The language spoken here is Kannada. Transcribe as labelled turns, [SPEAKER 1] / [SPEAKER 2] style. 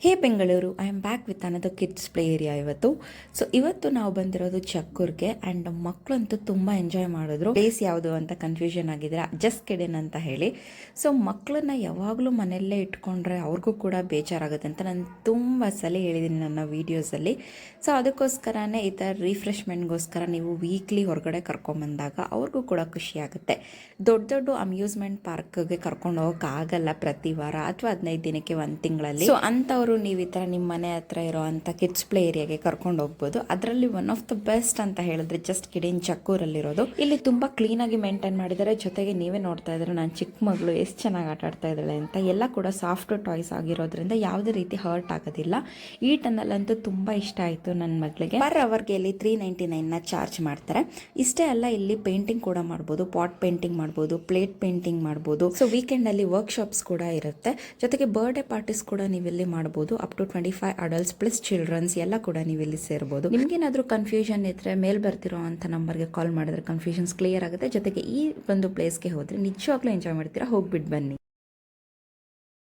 [SPEAKER 1] Hey Bengaluru, I am back with another kids play area ಇವತ್ತು. ಇವತ್ತು ನಾವು ಬಂದಿರೋದು ಚಕ್ಕೂರ್ಗೆ. ಆ್ಯಂಡ್ ಮಕ್ಕಳಂತೂ ತುಂಬ ಎಂಜಾಯ್ ಮಾಡಿದ್ರು. ಪ್ಲೇಸ್ ಯಾವುದು ಅಂತ ಕನ್ಫ್ಯೂಷನ್ ಆಗಿದ್ರೆ ಜಸ್ಟ್ ಕಿಡನ್ ಅಂತ ಹೇಳಿ. ಸೊ ಮಕ್ಕಳನ್ನ ಯಾವಾಗಲೂ ಮನೆಯಲ್ಲೇ ಇಟ್ಕೊಂಡ್ರೆ ಅವ್ರಿಗೂ ಕೂಡ ಬೇಜಾರಾಗುತ್ತೆ ಅಂತ ನಾನು ತುಂಬ ಸಲ ಹೇಳಿದ್ದೀನಿ ನನ್ನ ವೀಡಿಯೋಸಲ್ಲಿ. ಸೊ ಅದಕ್ಕೋಸ್ಕರನೇ ಈ ಥರ ರಿಫ್ರೆಶ್ಮೆಂಟ್ಗೋಸ್ಕರ ನೀವು ವೀಕ್ಲಿ ಹೊರಗಡೆ ಕರ್ಕೊಂಬಂದಾಗ ಅವ್ರಿಗೂ ಕೂಡ ಖುಷಿ ಆಗುತ್ತೆ. ದೊಡ್ಡ ದೊಡ್ಡ ಅಮ್ಯೂಸ್ಮೆಂಟ್ ಪಾರ್ಕ್ಗೆ ಕರ್ಕೊಂಡು ಹೋಗೋಕ್ಕಾಗಲ್ಲ ಪ್ರತಿ ವಾರ ಅಥವಾ 15 ದಿನಕ್ಕೆ ಒಂದು ತಿಂಗಳಲ್ಲಿ. ಸೊ ಅಂಥವ್ರು ನೀವು ಈ ಥರ ನಿಮ್ಮ ಮನೆ ಹತ್ರ ಇರೋವಂಥ ಕಿಡ್ಸ್ ಪ್ಲೇ ಏರಿಯಾಗೆ ಕರ್ಕೊಂಡು ಹೋಗ್ಬೋದು. ಅದರಲ್ಲಿ ಒನ್ ಆಫ್ ದ ಬೆಸ್ಟ್ ಅಂತ ಹೇಳಿದ್ರೆ ಜಸ್ಟ್ ಕಿಡಿನ್ ಚಕ್ಕೂರಲ್ಲಿರೋದು. ಇಲ್ಲಿ ತುಂಬ ಕ್ಲೀನಾಗಿ ಮೇಂಟೈನ್ ಮಾಡಿದ್ದಾರೆ. ಜೊತೆಗೆ ನೀವೇ ನೋಡ್ತಾ ಇದ್ರೆ ನಾನು ಚಿಕ್ಕ ಮಗಳು ಎಷ್ಟು ಚೆನ್ನಾಗಿ ಆಟ ಆಡ್ತಾ ಇದ್ದಾಳೆ ಅಂತ. ಎಲ್ಲ ಕೂಡ ಸಾಫ್ಟ್ ಟಾಯ್ಸ್ ಆಗಿರೋದ್ರಿಂದ ಯಾವುದೇ ರೀತಿ ಹರ್ಟ್ ಆಗೋದಿಲ್ಲ. ಈ ಟನಲ್ ಅಂತೂ ತುಂಬ ಇಷ್ಟ ಆಯಿತು ನನ್ನ ಮಗಳಿಗೆ. ಪರ್ ಅವರ್ಗೆ ಇಲ್ಲಿ 399 ಚಾರ್ಜ್ ಮಾಡ್ತಾರೆ. ಇಷ್ಟೇ ಅಲ್ಲ, ಇಲ್ಲಿ ಪೇಂಟಿಂಗ್ ಕೂಡ ಮಾಡ್ಬೋದು, ಪಾಟ್ ಪೇಂಟಿಂಗ್ ಮಾಡ್ಬೋದು, ಪ್ಲೇಟ್ ಪೇಂಟಿಂಗ್ ಮಾಡ್ಬೋದು. ಸೊ ವೀಕೆಂಡಲ್ಲಿ ವರ್ಕ್ಶಾಪ್ಸ್ ಕೂಡ ಇರುತ್ತೆ. ಜೊತೆಗೆ ಬರ್ಡೇ ಪಾರ್ಟೀಸ್ ಕೂಡ ನೀವಿಲ್ಲಿ ಮಾಡ್ಬೋದು. Up to 25 adults plus childrens ಎಲ್ಲ ಕೂಡ ನೀವು ಇಲ್ಲಿ ಸೇರ್ಬೋದು. ನಿಮ್ಗೇನಾದ್ರೂ ಕನ್ಫ್ಯೂಷನ್ ಇದ್ರೆ ಮೇಲ್ ಬರ್ತಿರೋ ಅಂತ ನಂಬರ್ಗೆ ಕಾಲ್ ಮಾಡಿದ್ರೆ ಕನ್ಫ್ಯೂಷನ್ಸ್ ಕ್ಲಿಯರ್ ಆಗುತ್ತೆ. ಜೊತೆಗೆ ಈ ಒಂದು ಪ್ಲೇಸ್ಗೆ ಹೋದ್ರೆ ನಿಜವಾಗ್ಲೂ ಎಂಜಾಯ್ ಮಾಡ್ತೀರಾ. ಹೋಗ್ಬಿಟ್ಟು ಬನ್ನಿ.